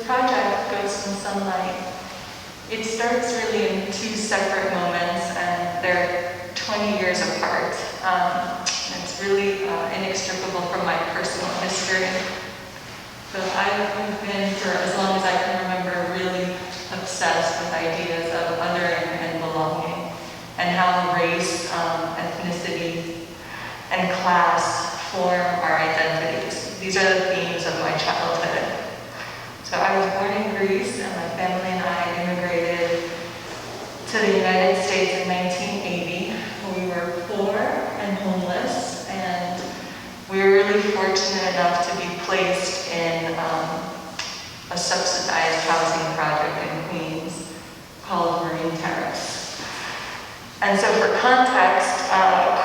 project, Ghosts in Sunlight, it starts really in two separate moments, and they're 20 years apart. It's really inextricable from my personal history. So I've been, for as long as I can remember, really obsessed with ideas of othering and belonging, and how race, ethnicity, and class form our identities. These are the themes of my childhood. So I was born in Greece, and my family and I immigrated to the United States in 1980. We were poor and homeless, and we were really fortunate enough to be placed in a subsidized housing project in Queens called Marine Terrace. And so for context,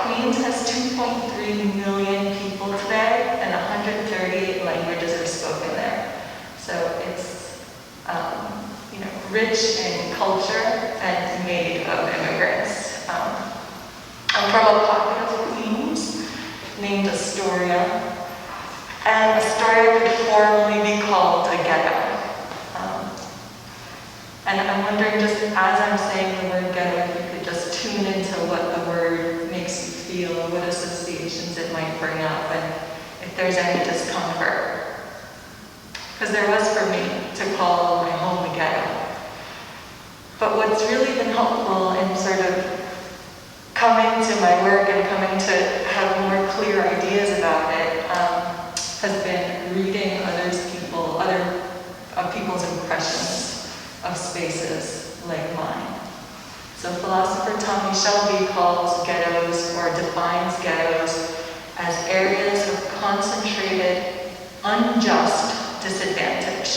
Queens has 2.3 million people today, and 138 languages are spoken there. So it's rich in culture and made of immigrants. I'm from a pocket of Queens named Astoria, and Astoria could formally be called a ghetto. And I'm wondering, just as I'm saying the word ghetto, if you could just tune into what the word makes you feel, what associations it might bring up, and if there's any discomfort. Because there was for me to call my home a ghetto. But what's really been helpful in sort of coming to my work and coming to have more clear ideas about it has been reading other people's impressions of spaces like mine. So philosopher Tommy Shelby calls ghettos, or defines ghettos, as areas of concentrated, unjust disadvantage.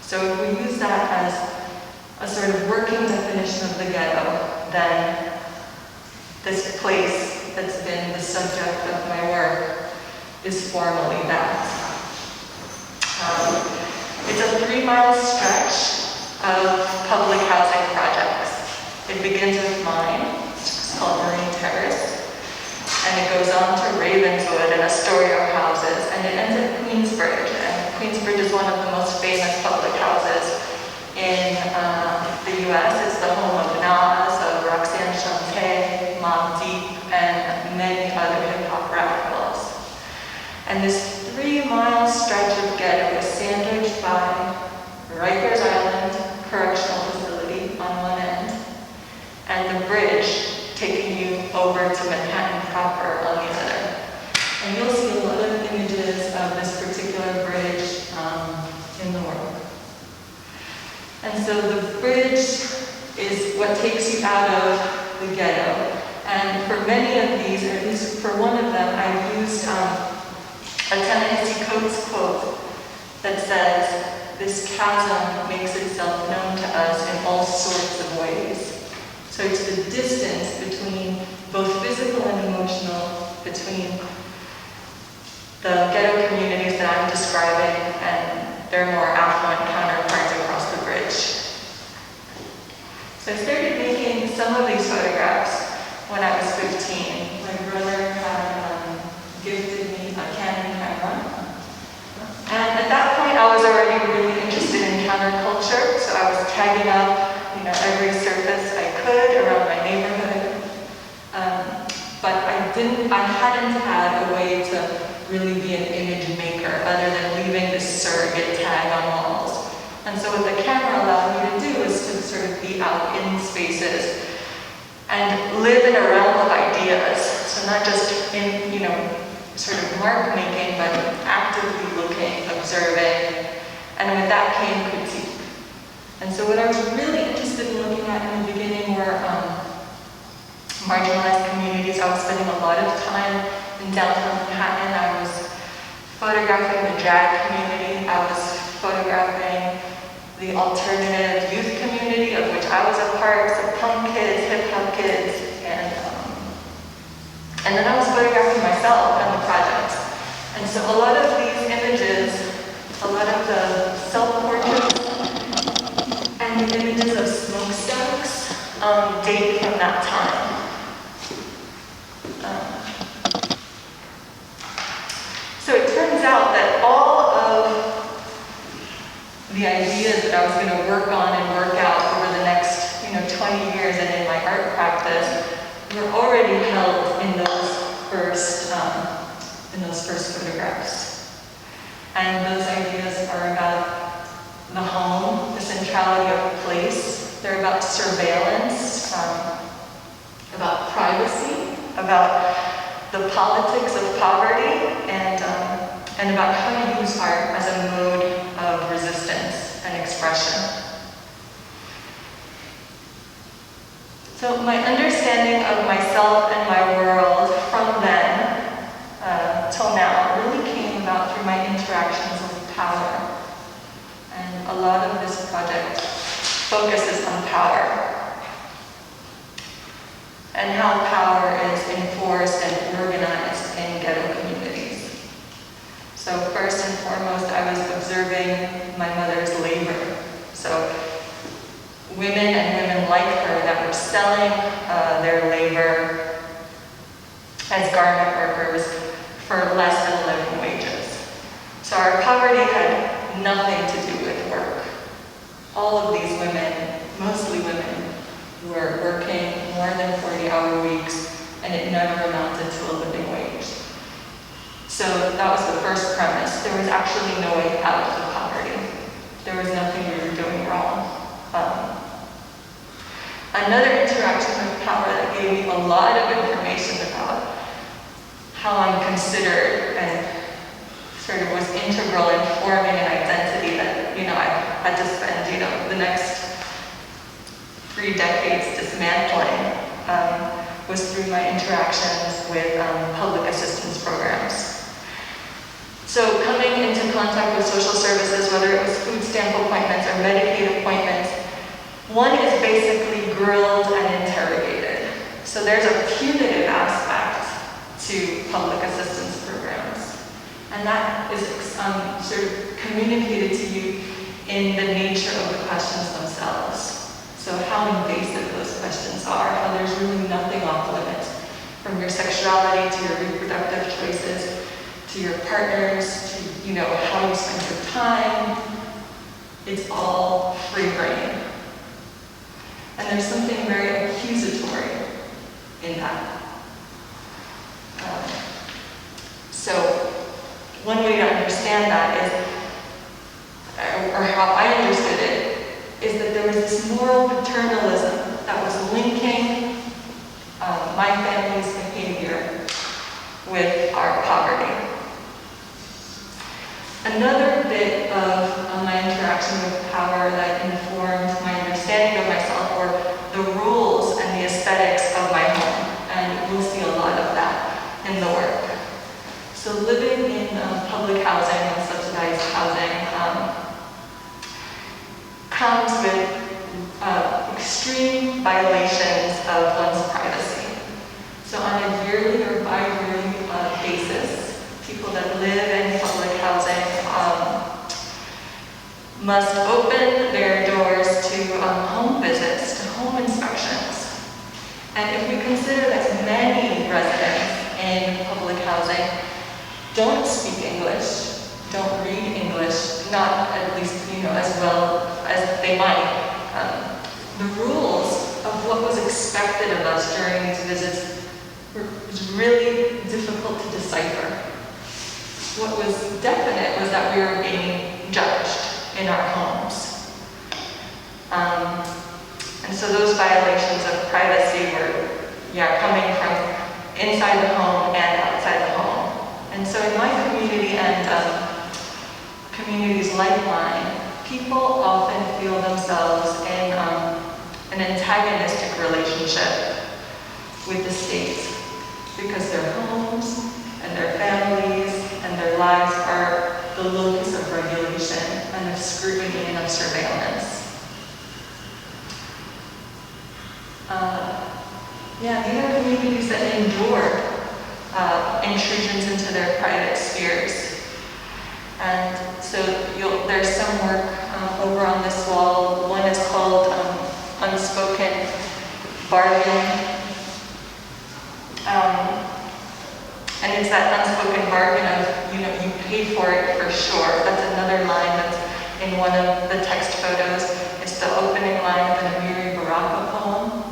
So if we use that as a sort of working definition of the ghetto, then this place that's been the subject of my work is formally that. It's a 3-mile stretch of public housing projects. It begins with mine, it's called Marine Terrace, and it goes on to Ravenswood and Astoria houses, and it ends at Queensbridge. And Queensbridge is one of the most famous public houses in the US. It's the home of Nas, of Roxanne Shante, Mobb Deep, and many other hip-hop radicals. And this 3-mile stretch of ghetto is sandwiched by Rikers Island Correctional Facility on one end, and the bridge taking you over to Manhattan proper on the other. And you'll see a lot of images of this particular bridge in the work. And so the bridge is what takes you out of the ghetto. And for many of these, or at least for one of them, I've used a Ta-Nehisi Coates quote that says, "This chasm makes itself known to us in all sorts of ways." So it's the distance between both physical and emotional, between the ghetto communities that I'm describing and their more affluent counterparts across the bridge. So I started making some of these photographs when I was 15. My brother had gifted me a Canon camera. And at that point, I was already really interested in counterculture, so I was tagging up every surface I could around my neighborhood. But I hadn't had a way to really be an image maker other than leaving this surrogate tag on walls. And so what the camera allowed me to do was to sort of be out in spaces and live in a realm of ideas. So not just in, sort of mark making, but actively looking, observing, and with that came critique. And so what I was really interested in looking at in the beginning were marginalized communities. I was spending a lot of time in downtown Manhattan. I was photographing the drag community. I was photographing the alternative youth community of which I was a part, so punk kids, hip-hop kids, and then I was photographing myself and the project. And so a lot of these images, a lot of the self-portraits and the images of smokestacks date from that time. So it turns out that all of the work on and work out over the next 20 years, and in my art practice, were already held in those first photographs. And those ideas are about the home, the centrality of place. They're about surveillance, about privacy, about the politics of poverty, and about how to use art as a mode of resistance and expression. So my understanding of myself and my world from then till now really came about through my interactions with power. And a lot of this project focuses on power and how power is enforced and organized in ghetto communities. So first and foremost, I was observing my mother's labor. So women and women like her that were selling their labor as garment workers for less than living wages. So our poverty had nothing to do with work. All of these women, mostly women, were working more than 40-hour weeks, and it never amounted to a living wage. So that was the first premise. There was actually no way out of the poverty. There was nothing we were doing wrong. Another interaction with power that gave me a lot of information about how I'm considered and sort of was integral in forming an identity that, I had to spend, the next 3 decades dismantling, was through my interactions with public assistance programs. So coming into contact with social services, whether it was food stamp appointments or Medicaid appointments, one is basically grilled and interrogated. So there's a punitive aspect to public assistance programs. And that is sort of communicated to you in the nature of the questions themselves. So how invasive those questions are, how there's really nothing off limits, from your sexuality to your reproductive choices, to your partners, to how you spend your time. It's all free reign. And there's something very accusatory in that. So one way to understand that is, or how I understood it, is that there was this moral paternalism that was linking my family's behavior with our poverty. Another bit of my interaction with power that informed my understanding of myself were the rules and the aesthetics of my home. And we'll see a lot of that in the work. So living in public housing and subsidized housing comes with extreme violations of one's privacy. So on a yearly or bi-yearly basis, people that live in public housing must open their doors to home visits, to home inspections. And if we consider that many residents in public housing don't speak English, don't read English, not at least as well as they might, the rules of what was expected of us during these visits was really difficult to decipher. What was definite was that we were being judged in our homes. And so those violations of privacy were, coming from inside the home and outside the home. And so in my community and communities like mine, people often feel themselves in an antagonistic relationship with the state because their homes and their families and their lives are the locus of regulation and of scrutiny and of surveillance. These are communities that endure intrusions into their private spheres. And so there's some work over on this wall. One is called Unspoken Bargaining. And it's that unspoken bargain of, you paid for it for sure. That's another line that's in in one of the text photos. It's the opening line of an Amiri Baraka poem,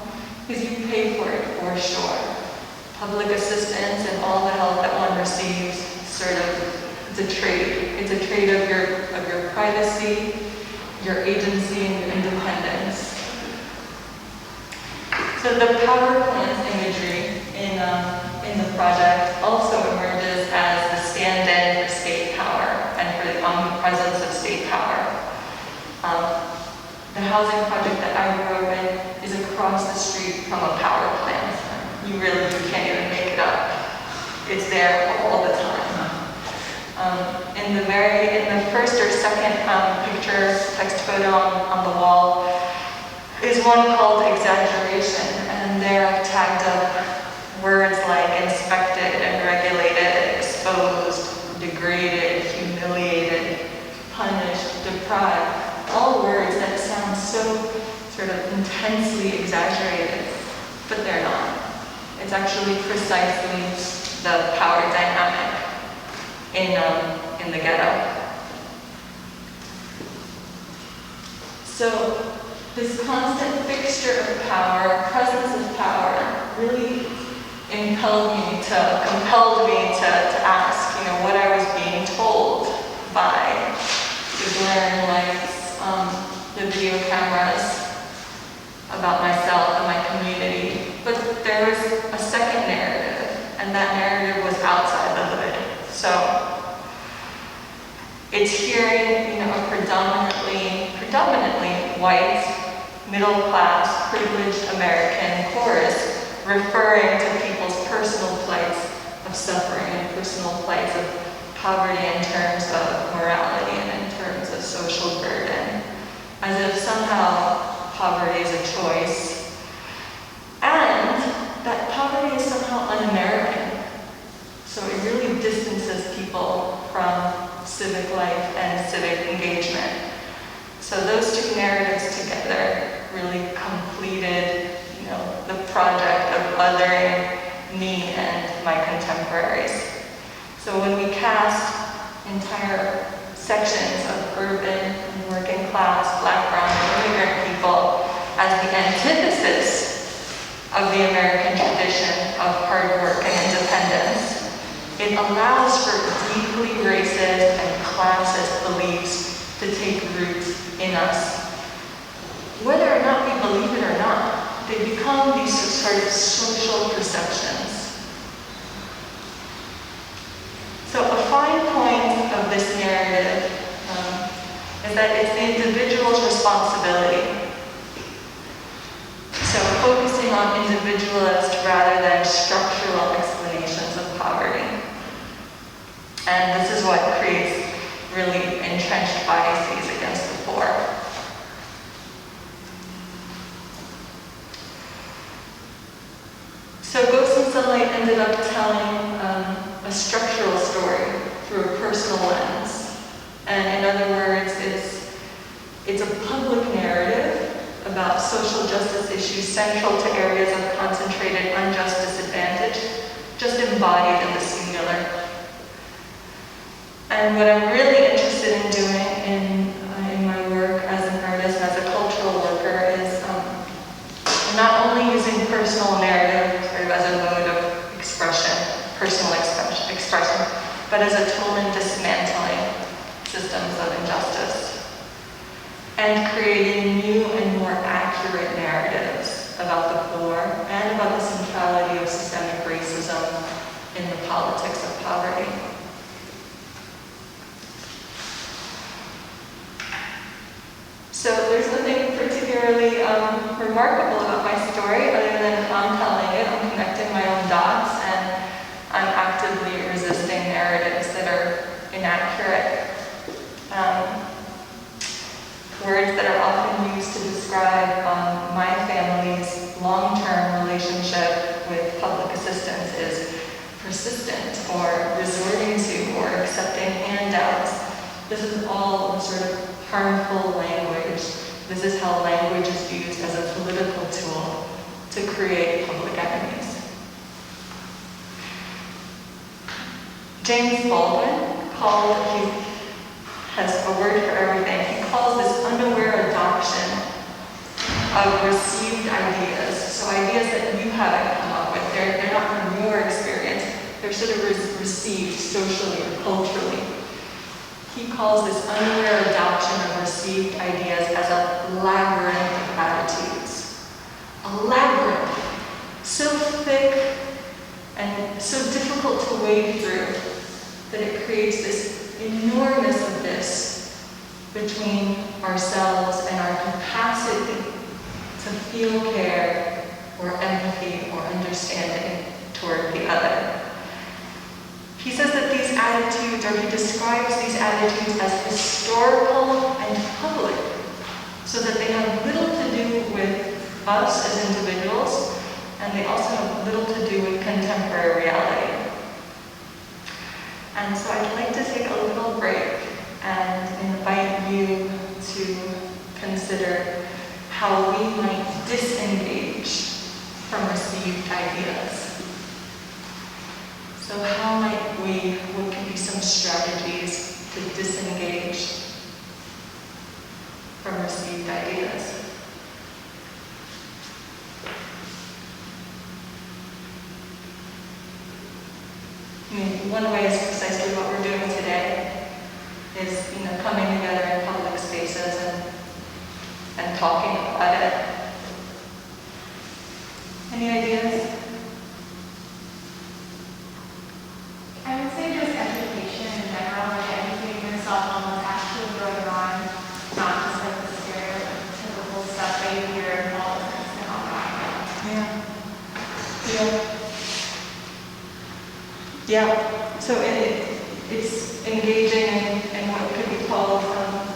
because you pay for it for sure. Public assistance and all the help that one receives, sort of, it's a trade. It's a trade of your privacy, your agency, and your independence. So the power plant imagery in the project also emerges as the stand-in for state power and for the omnipresence of state power. The housing project that I grew up in is across the street from a power plant. You can't even make it up. It's there all the time. In the first or second picture, text photo on the wall, is one called exaggeration, and there I've tagged up words like inspected and regulated, exposed, degraded, humiliated, punished, deprived, all words that sound so sort of intensely exaggerated, but they're not. It's actually precisely the power dynamic in the ghetto. So this constant fixture of power, presence of power, really compelled me to ask, what I was being told by the glaring lights, the video cameras about myself and my community. But there was a second narrative, and that narrative was outside the hood. So it's hearing, a predominantly white, middle-class, privileged American chorus referring to people's personal plights of suffering and personal plights of poverty in terms of morality and in terms of social burden, as if somehow poverty is a choice, and that poverty is somehow un-American. So it really distances people from civic life and civic engagement. So those two narratives together really completed, the project of othering me and my contemporaries. So when we cast entire sections of urban and working class, Black, brown, and immigrant people as the antithesis of the American tradition of hard work and independence, it allows for deeply racist and classist beliefs to take root in us. Whether or not we believe it or not, they become these sort of social perceptions. So a fine point of this narrative is that it's the individual's responsibility. So focusing on individualist rather than structural explanations of poverty. And this is what creates really entrenched biases against the poor. So Ghosts in Sunlight ended up telling a structural story through a personal lens. And in other words, it's a public narrative about social justice issues central to areas of concentrated unjust disadvantage, just embodied in the singular. And what I'm really interested in doing in my work as an artist and as a cultural worker is not only using personal narrative sort of as a mode of expression, personal expression, but as a tool in dismantling systems of injustice and creating new and more accurate narratives about the poor and about the centrality of systemic racism in the politics of poverty. So there's nothing particularly remarkable about my story other than I'm telling it, I'm connecting my own dots, and I'm actively resisting narratives that are inaccurate. Words that are often used to describe my family's long-term relationship with public assistance is persistent or resorting to or accepting handouts. This is all sort of harmful language. This is how language is used as a political tool to create public enemies. James Baldwin he has a word for everything. He calls this unaware adoption of received ideas. So ideas that you haven't come up with, they're not from your experience, they're sort of received socially or culturally. He calls this unaware adoption of received ideas as a labyrinth of attitudes. A labyrinth, so thick and so difficult to wade through that it creates this enormous abyss between ourselves and our capacity to feel care or empathy or understanding toward the other. He says that these attitudes, or he describes these attitudes as historical and public, so that they have little to do with us as individuals, and they also have little to do with contemporary reality. And so I'd like to take a little break and invite you to consider how we might disengage from received ideas. So how might we, what could be some strategies to disengage from received ideas? I mean, one way is precisely what we're doing today, is, coming together in public spaces and talking about it. Any ideas? I would say just education in general, like educating yourself on what's actually going on, not just like the stereotypical stuff that you hear in politics and all that. Yeah. So it's engaging in what could be called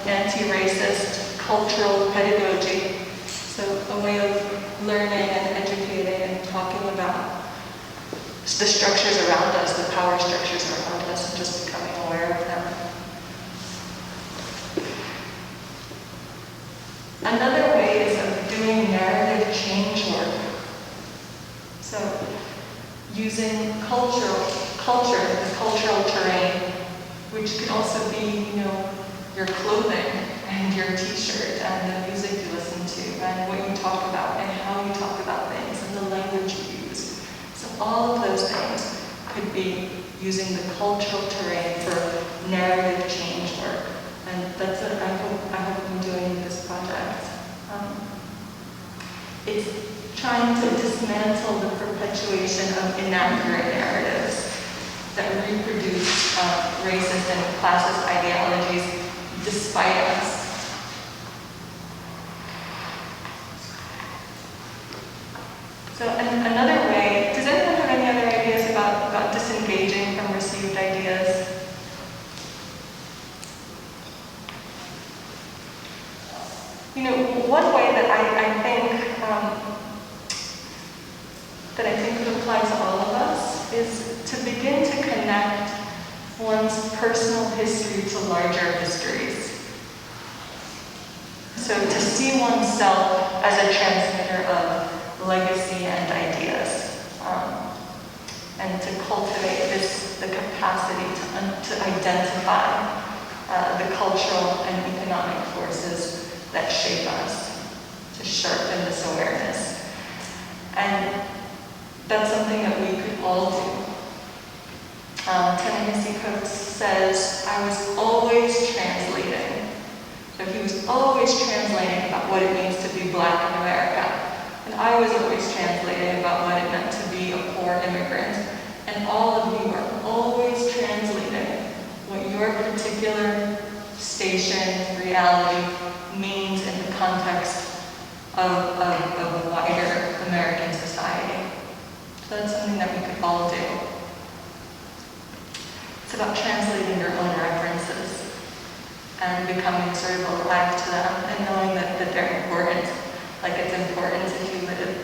anti-racist cultural pedagogy. So a way of learning and educating and talking about the structures around us, the power structures around us, and just becoming aware of them. Another way is of doing narrative change work. So using culture, the cultural terrain, which could also be, your clothing and your t-shirt and the music you listen to and what you talk about and how you talk about things and the language you use. So all of those things could be using the cultural terrain for narrative change work. And that's what I hope I'm doing with this project. It's trying to dismantle the perpetuation of inaccurate narratives that reproduce racist and classist ideologies despite us. So another way, does anyone have any other ideas about disengaging from received ideas? One way that I think could apply to all of us is to begin to connect one's personal history to larger histories. So to see oneself as a transmitter of legacy and ideas, and to cultivate the capacity to identify the cultural and economic forces that shape us, to sharpen this awareness. And that's something that we could all do. Ta-Nehisi Coates says, I was always translating. So he was always translating about what it means to be Black in America. And I was always translating about what it meant to be a poor immigrant. And all of you are always translating what your particular station, reality, means in the context of a wider American society. So that's something that we could all do. It's about translating your own references and becoming sort of alive to them and knowing that they're important. Like it's important if you live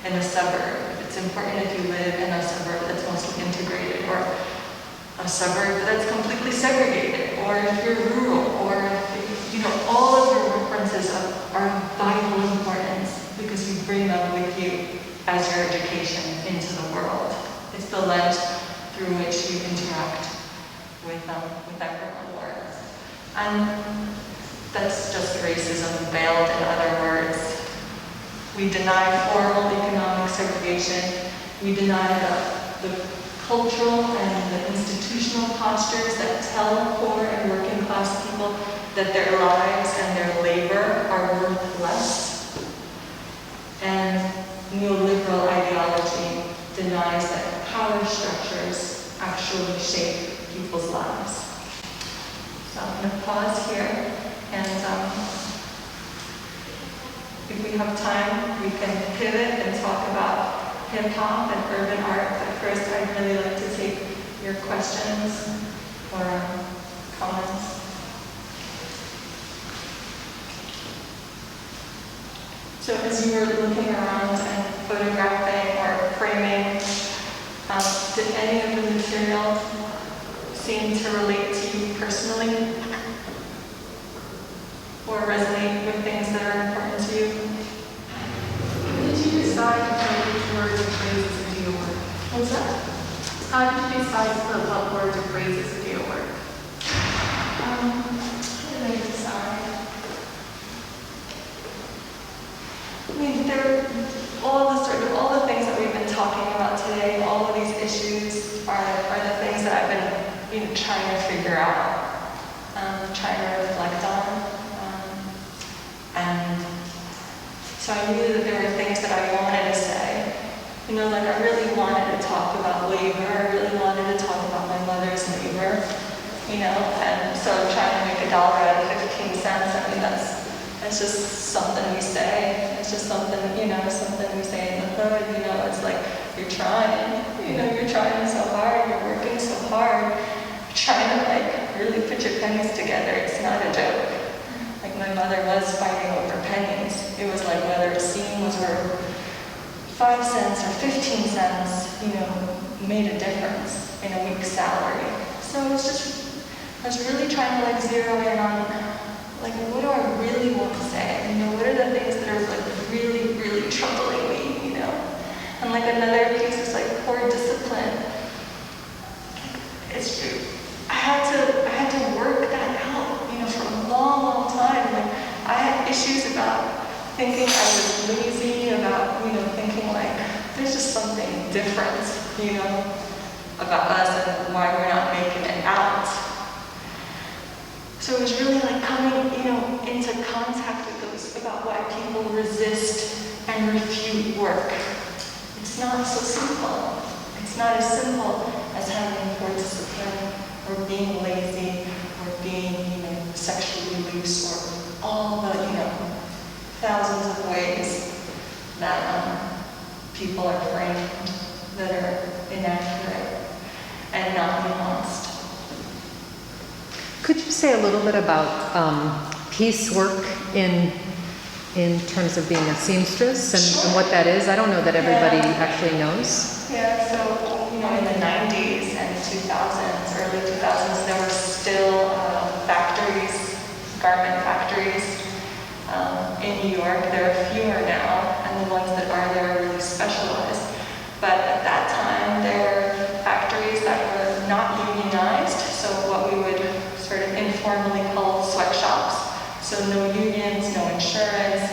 in a suburb. It's important if you live in a suburb that's mostly integrated, or a suburb that's completely segregated, or if you're rural, or if, all of your references are of vital importance because you bring them with you as your education into the world. It's the lens through which you interact with everyone works. And That's just racism veiled in other words. We deny formal economic segregation. We deny the cultural and the institutional postures that tell poor and working class people that their lives and their labor are worth less. And neoliberal ideology denies that power structures actually shape people's lives. So I'm going to pause here, and if we have time, we can pivot and talk about hip-hop and urban art, but first I'd really like to take your questions or comments. So as you were looking around and photographing or framing, did any of the material seem to relate to you personally? Or resonate with things that are important to you? Did you decide to put which words or phrases into your work? What's that? How did you decide to put what words or phrases into your work? How did I decide? I mean, all the things that we've been talking about today, all of these issues are the things that I've been trying to figure out, trying to reflect on. And so I knew that there were things that I wanted to say. You know, like I really wanted to talk about labor. I really wanted to talk about my mother's labor. You know, and so trying to make $1 out of 15 cents. I mean, that's just something we say. It's just something, something we say in the hood. You know, it's like you're trying. You know, you're trying so hard. You're working so hard. You're trying to like really put your pennies together. It's not a joke. Like my mother was fighting over pennies. It was like whether a seam was worth 5 cents or 15 cents, made a difference in a week's salary. So I was really trying to like zero in on like what do I really want to say? What are the things that are like really, really troubling me, And like another piece is like poor discipline. It's true. I had to work that out, for a long, long time. Like I had issues about thinking I was lazy, about, thinking like there's just something different, about us and why we're not making it out. So it was really like coming, into contact with those about why people resist and refute work. It's not so simple. It's not as simple as having poor discipline or being lazy or being, sexually loose or all the, thousands of ways that people are framed that are inaccurate and not nuanced. Could you say a little bit about piecework in terms of being a seamstress and what that is? I don't know that everybody actually knows. Yeah, so, in the 90s and 2000s, early 2000s, there were still factories, garment factories in New York. There are fewer now, and the ones that are there are really specialized. But at that time, there were factories that were not unionized, so what we would sort of informally call sweatshops. So no unions, no insurance,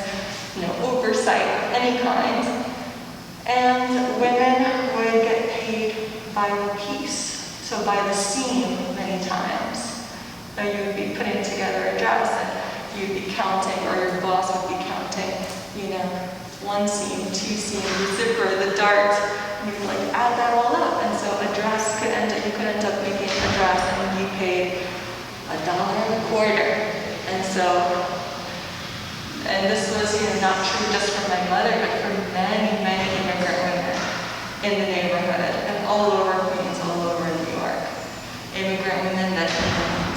no oversight of any kind. And women would get paid by the piece, so by the seam many times. So you would be putting together a dress and you'd be counting, or your boss would be counting, 1 seam, 2 seam, the zipper, the dart, and you'd like add that all up. And so a dress you could end up making a dress and you paid $1.25. And this was, not true just for my mother, but for many, many immigrant women in the neighborhood and all over Queens, all over New York. Immigrant women that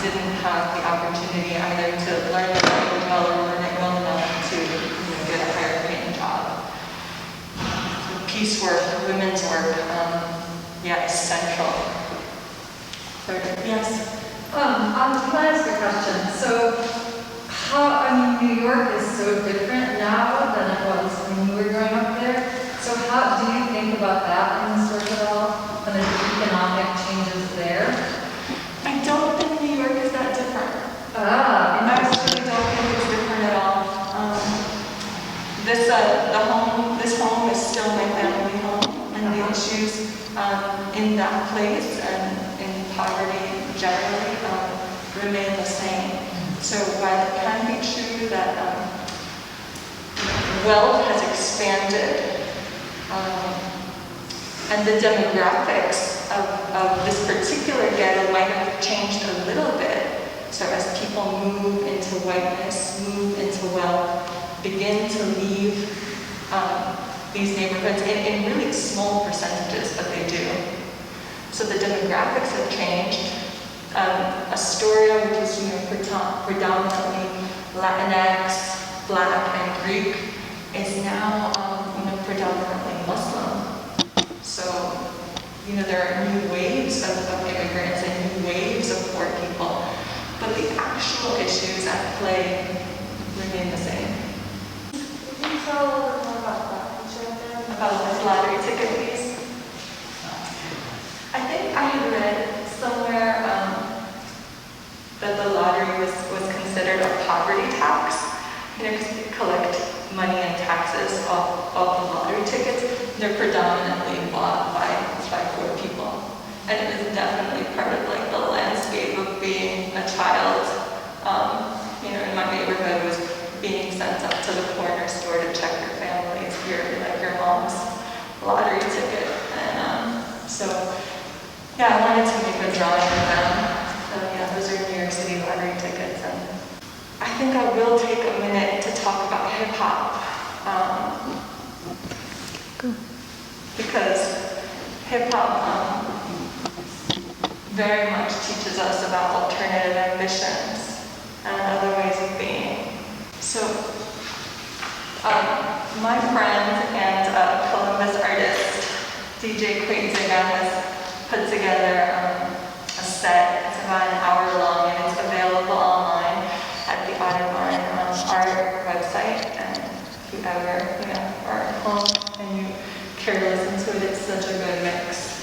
didn't have the opportunity either to learn the language well or learn it well enough to get a higher paying job. So piecework, women's work, is central. Yes? Can I ask a question? So, New York is so different now than it was when you were growing up there. So how do you think about that in this work at all? And the economic changes there? I don't think New York is that different. Ah, I really don't think poverty generally remain the same. So while it can be true that wealth has expanded, and the demographics of this particular ghetto might have changed a little bit. So as people move into whiteness, move into wealth, begin to leave these neighborhoods in really small percentages, but they do. So the demographics have changed. Astoria, which is predominantly Latinx, Black, and Greek, is now predominantly Muslim. So, there are new waves of immigrants and new waves of poor people, but the actual issues at play remain the same. Can you tell a little bit more about that picture up there? About this lottery ticket, please. I think I had read somewhere that the lottery was considered a poverty tax, because they collect money and taxes off the lottery tickets. They're predominantly bought by poor people. And it was definitely part of like the landscape of being a child. In my neighborhood was being sent up to the corner store to check your family's, your mom's lottery ticket. And I wanted to make a drawing of them. So those are New York City lottery tickets. And I think I will take a minute to talk about hip hop. Because hip hop very much teaches us about alternative ambitions and other ways of being. So, my friend and Columbus artist, DJ Quainziga, has put together a set. It's about an hour long and it's available online at the Otterbein art website. And if you ever, are at home and you care to listen to it, it's such a good mix.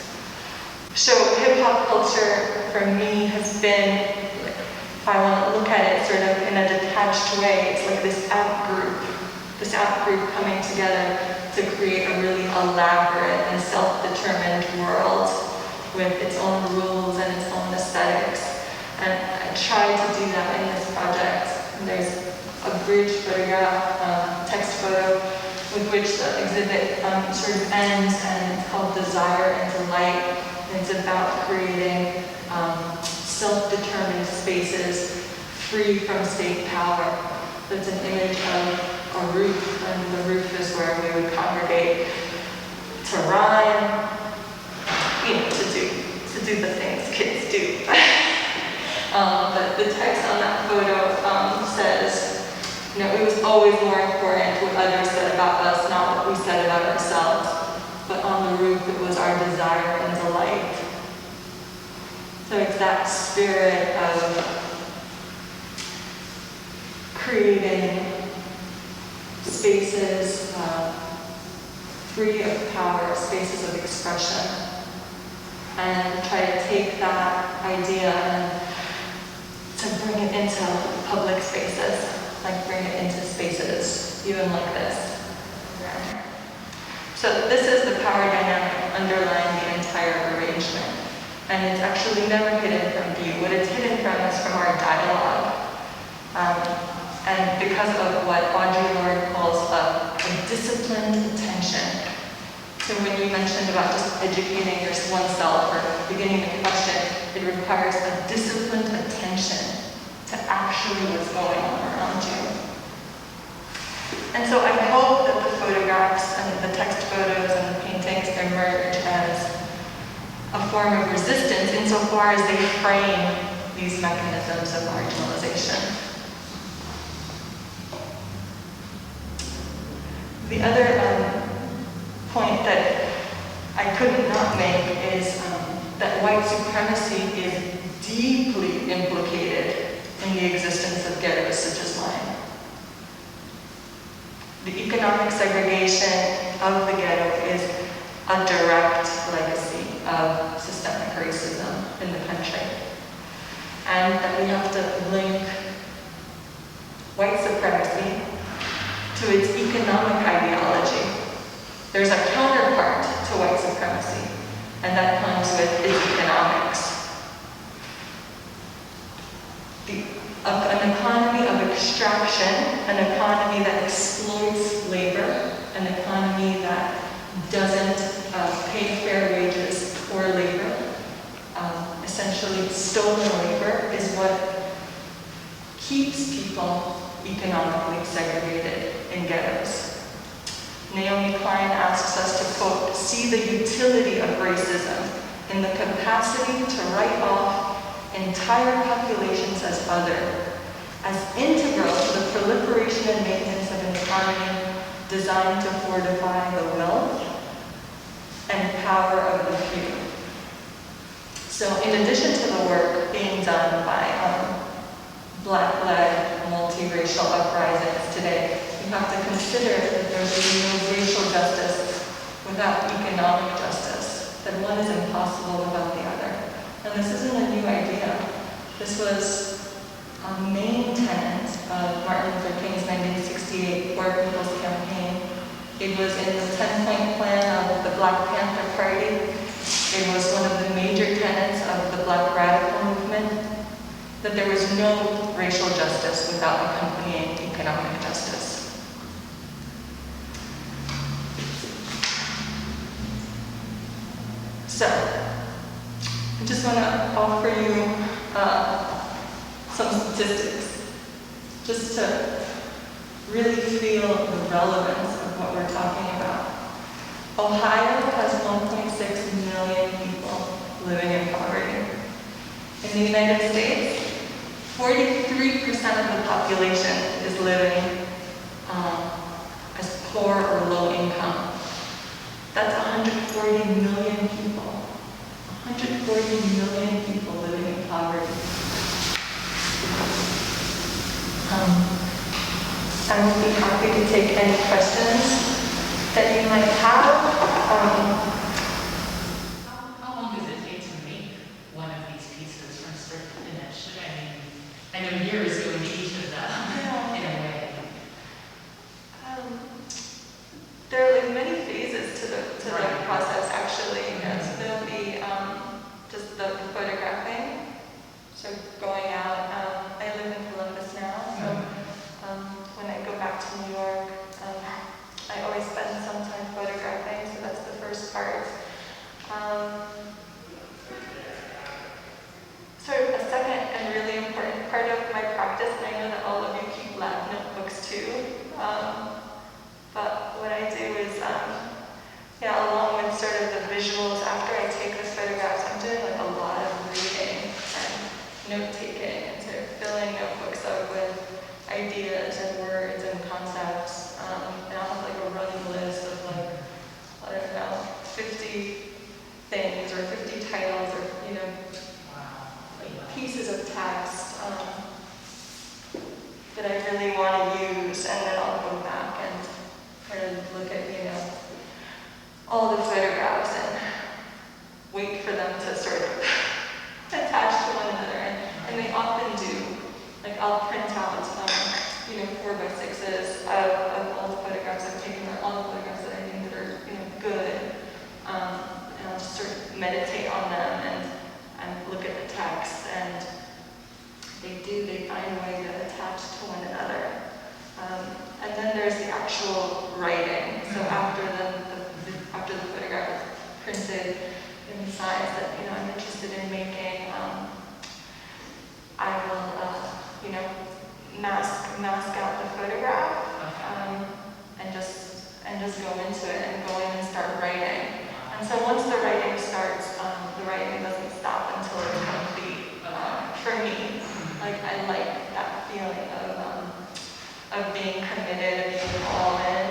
So hip-hop culture for me has been, if I want to look at it sort of in a detached way, it's like this out group coming together to create a really elaborate and self-determined world with its own rules and its own aesthetics. And I tried to do that in this project. And there's a bridge photograph, text photo, with which the exhibit sort of ends, and it's called Desire into Light. And it's about creating self-determined spaces free from state power. So it's an image of a roof, and the roof is where we would congregate to rhyme, to do the things kids do. But the text on that photo says, it was always more important what others said about us, not what we said about ourselves. But on the roof, it was our desire and delight. So it's that spirit of creating spaces free of power, spaces of expression, and try to take that idea and to bring it into public spaces, like bring it into spaces even like this. So this is the power dynamic underlying the entire arrangement. And it's actually never hidden from view. What it's hidden from is from our dialogue. And because of what Audre Lorde calls a disciplined attention. So when you mentioned about just educating oneself or beginning the question, it requires a disciplined attention to actually what's going on around you. And so I hope that the photographs and the text photos and the paintings emerge as a form of resistance insofar as they frame these mechanisms of marginalization. The other point that I could not make is that white supremacy is deeply implicated in the existence of ghettos such as mine. The economic segregation of the ghetto is a direct legacy of systemic racism in the country. And that we have to link white supremacy to its economic ideology. There's a counterpart to white supremacy, and that comes with its economics. an economy of extraction, an economy that exploits labor, an economy that doesn't pay fair wages for labor. Essentially, stolen labor is what keeps people economically segregated in ghettos. Naomi Klein asks us to, quote, see the utility of racism in the capacity to write off entire populations as other, as integral to the proliferation and maintenance of an economy designed to fortify the wealth and power of the few. So in addition to the work being done by Black-led multiracial uprisings today, we have to consider that there's no racial justice without economic justice, that one is impossible without the other. And this isn't a new idea. This was a main tenet of Martin Luther King's 1968 Poor People's Campaign. It was in the 10-point plan of the Black Panther Party. It was one of the major tenets of the Black Radical movement, that there was no racial justice without accompanying economic justice. So, I just want to offer you some statistics, just to really feel the relevance of what we're talking about. Ohio has 1.6 million people living in poverty. In the United States, 43% of the population is living as poor or low income. That's 140 million people. 140 million people living in poverty. I would be happy to take any questions that you might have. How long does it take to make one of these pieces from start to finish? I know years go into each of them in a way. There are like many phases to the process actually. So there'll be just the photographing, so going out. I live in Columbus now, so when I go back to New York, I always spend some time photographing, so that's the first part. Sort of a second and really important part of my practice, and I know that all of you keep lab notebooks too, but what I do is, along with sort of the visuals, after I take the photographs, I'm doing like a lot of reading and note-taking and sort of filling notebooks up with ideas and words and concepts. And I'll have like a running list of like, I don't know, 50 things or 50 titles or, like pieces of text that I really want to use, and then I'll go back and kind of look at, all the photographs and wait for them to sort of attach to one another. And they often do. Like I'll print out, 4x6s of all the photographs I've taken, or all the photographs that I think that are, good. And I'll just sort of meditate on them and look at the text, and they find a way to attach to one another. And then there's the actual writing. So after the photograph is printed in the size that I'm interested in making, I will mask out the photograph and just go into it and go in and start writing. And so once the writing starts, the writing doesn't stop until it's complete. For me, like I like that feeling of being committed, of being all in,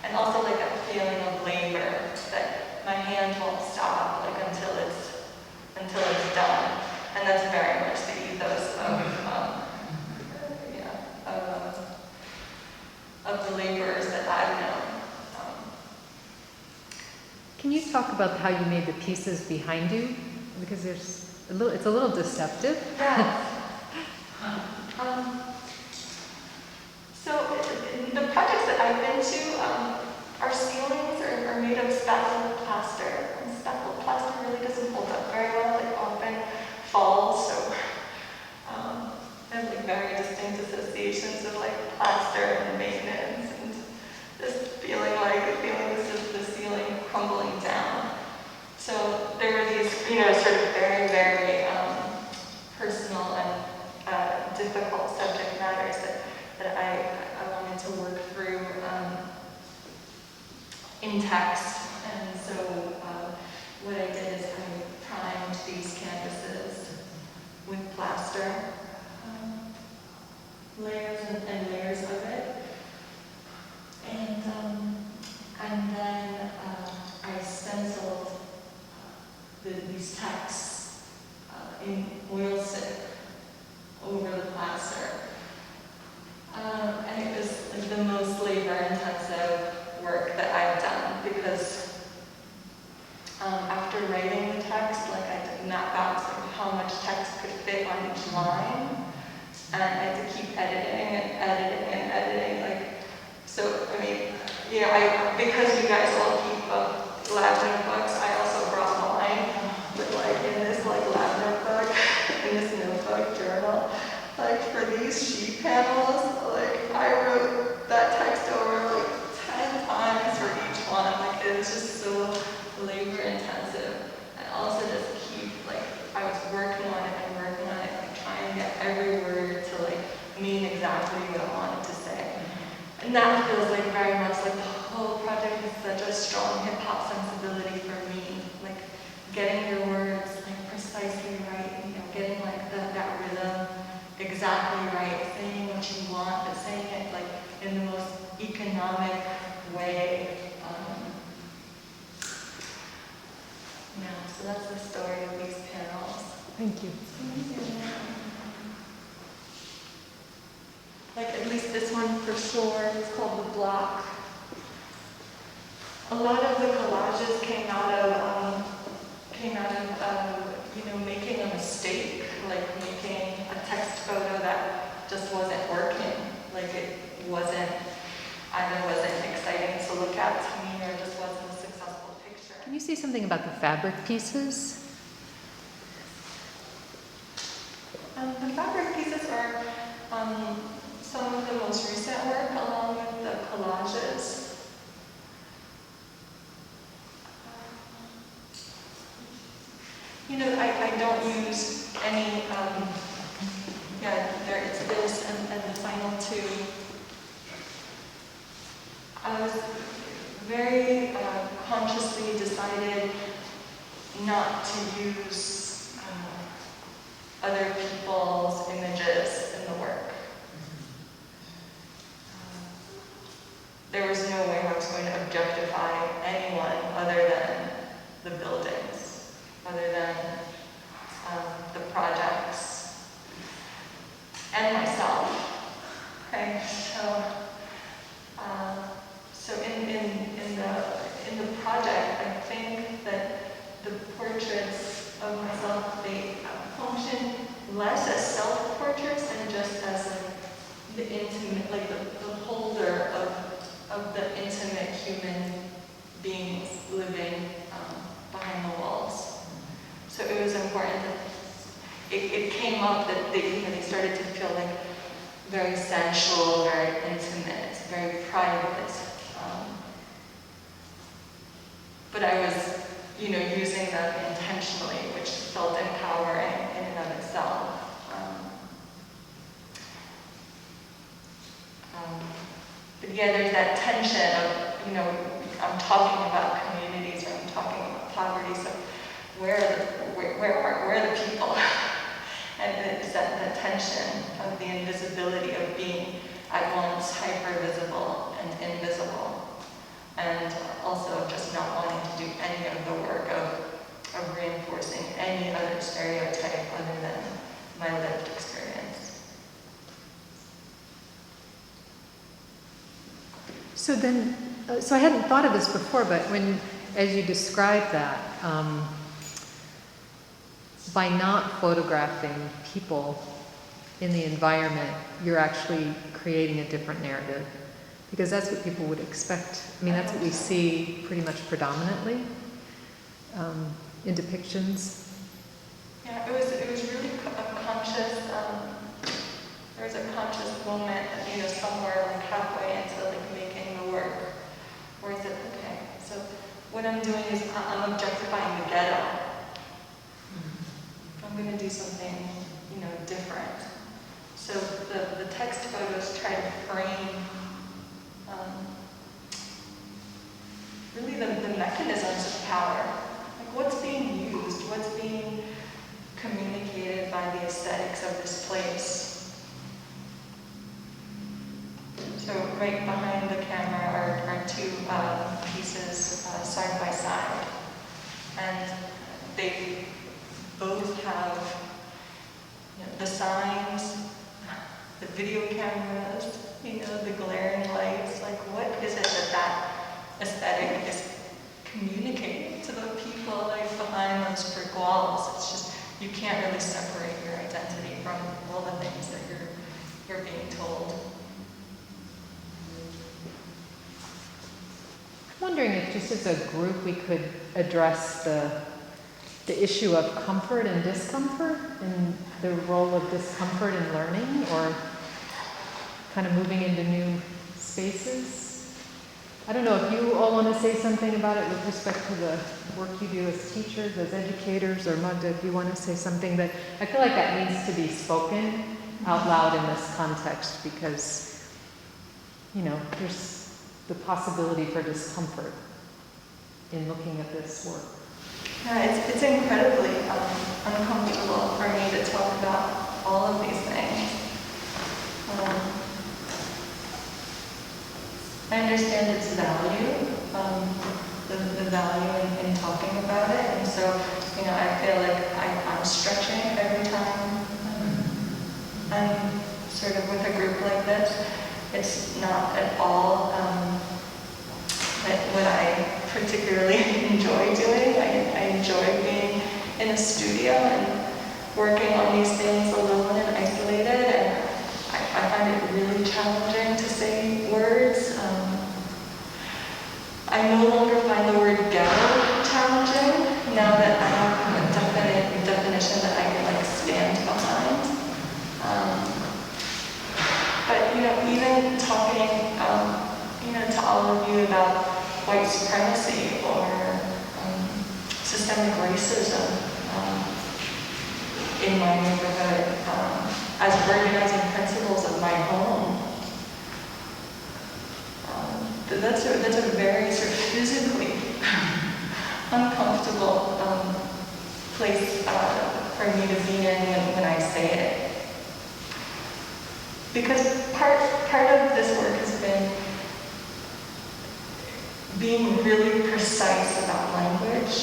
and also like that feeling of labor, that my hand won't stop like until it's done. And that's very much the ethos of the laborers that I've known. Can you talk about how you made the pieces behind you? Because it's a little deceptive. Yeah. So the projects that I've been to, our ceilings are made of spatula plaster, and spatula plaster really doesn't hold up very well. It often falls. So oilstick over the plaster. And it was like the most labor-intensive work that I've done because after writing the text, like I did map out like how much text could fit on each line, and I had to keep editing and editing and editing. Like, so I mean, you know, because you guys all keep lab notebooks, I also brought mine, but like in this like lab notebook, in this notebook journal, like for these sheet panels, like I wrote that text over like 10 times for each one. Like it was just so labor intensive, and also just keep like I was working on it and working on it, like trying to get every word to like mean exactly what I wanted to say. And that feels like very much like the whole project is such a strong hip hop sensibility for me. Like getting your words like precisely right, you know, getting like that rhythm exactly right, saying what you want, but saying it like in the most economic way. Yeah, so that's the story of these panels. Thank you. Like at least this one for sure, it's called The Block. A lot of the collages came out of you know, making a mistake, like making a text photo that just wasn't working. Like it either wasn't exciting to look at to me or just wasn't a successful picture. Can you say something about the fabric pieces? The fabric pieces are some of the most recent work along with the collages. You know, I don't use any, it's this and the final two. I was very consciously decided not to use other people's images in the work. There was no way I was going to objectify anyone other than the buildings, other than the projects, and myself. Okay, so in the project, I think that the portraits of myself, they function less as self-portraits and just as like the intimate, like the holder of the intimate human beings living behind the walls. So it was important that it came up that they started to feel like very sensual, very intimate, very private. But I was, using them intentionally, which felt empowering in and of itself. But yeah, there's that tension of, I'm talking about communities, or I'm talking about poverty, so where are the people? And it's that tension of the invisibility of being at once hyper-visible and invisible, and also just not wanting to do any of the work of reinforcing any other stereotype other than my lived experience. So then, so I hadn't thought of this before, but as you describe that, by not photographing people in the environment, you're actually creating a different narrative. Because that's what people would expect. I mean, that's what we see pretty much predominantly in depictions. Yeah, it was really a conscious, there was a conscious moment, somewhere like halfway into like making the work, where I said, okay, so what I'm doing is I'm objectifying the ghetto. I'm going to do something, different. So the text photos try to frame really the mechanisms of power. Like what's being used, what's being communicated by the aesthetics of this place. So right behind the camera are two pieces side by side. And they both have the signs, the video cameras, the glaring lights, like what is it that aesthetic is communicating to the people like behind those brick walls? It's just, you can't really separate your identity from all the things that you're being told. I'm wondering if just as a group we could address the issue of comfort and discomfort and the role of discomfort in learning or kind of moving into new spaces. I don't know if you all want to say something about it with respect to the work you do as teachers, as educators, or Magda, if you want to say something that I feel like that needs to be spoken out loud in this context because, there's the possibility for discomfort in looking at this work. Yeah, it's incredibly uncomfortable for me to talk about all of these things. I understand its value, the value in talking about it, and so, I feel like I'm stretching every time I'm sort of with a group like this. It's not at all what I particularly enjoy doing. I enjoy being in a studio and working on these things alone and isolated, and I find it really challenging to say words. I no longer find the word ghetto challenging now that I have a definite definition that I can stand behind. But even talking to all of you about white supremacy or systemic racism in my neighborhood as organizing principles of my home. That's a very sort of physically uncomfortable place for me to be in when I say it. Because part of this work has been being really precise about language,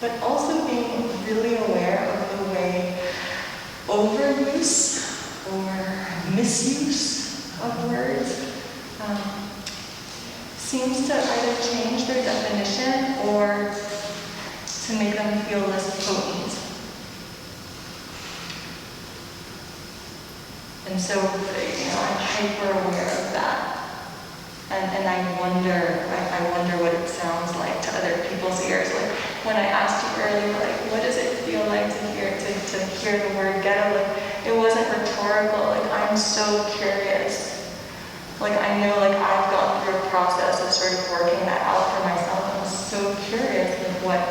but also being really aware of the way overuse or misuse of words seems to either change their definition or to make them feel less potent. And so, I'm hyper aware of that. And I wonder what it sounds like to other people's ears. Like when I asked you earlier, what does it feel like to hear the word ghetto? It wasn't rhetorical. I'm so curious. I know I've gone through a process of sort of working that out for myself. I'm so curious what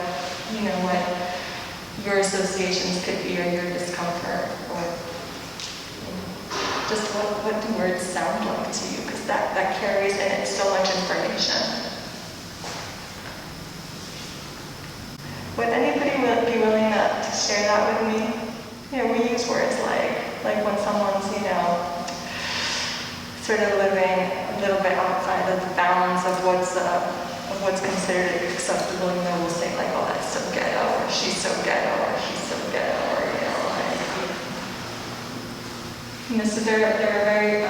your associations could be or your discomfort or just what do words sound like to you? Because that carries in it so much information. Would anybody be willing to share that with me? We use words like when someone's, sort of living a little bit outside of the bounds of what's considered acceptable, we'll say oh, that's so ghetto, or she's so ghetto, or he's so ghetto, or so there are very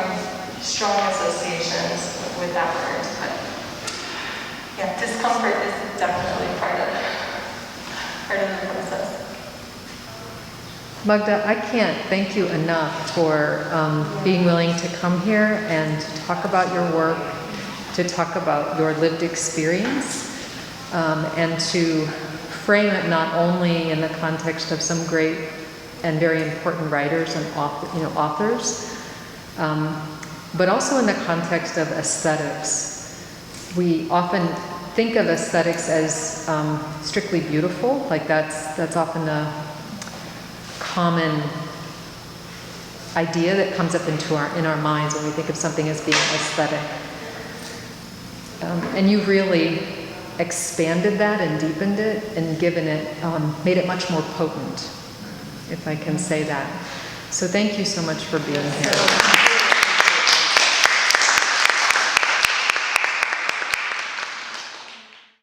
strong associations with that word, but yeah, discomfort is definitely part of the process. Magda, I can't thank you enough for being willing to come here and to talk about your work, to talk about your lived experience, and to frame it not only in the context of some great and very important writers and authors, but also in the context of aesthetics. We often think of aesthetics as strictly beautiful, that's often a common idea that comes up in our minds when we think of something as being aesthetic. And you've really expanded that and deepened it and made it much more potent, if I can say that. So thank you so much for being here.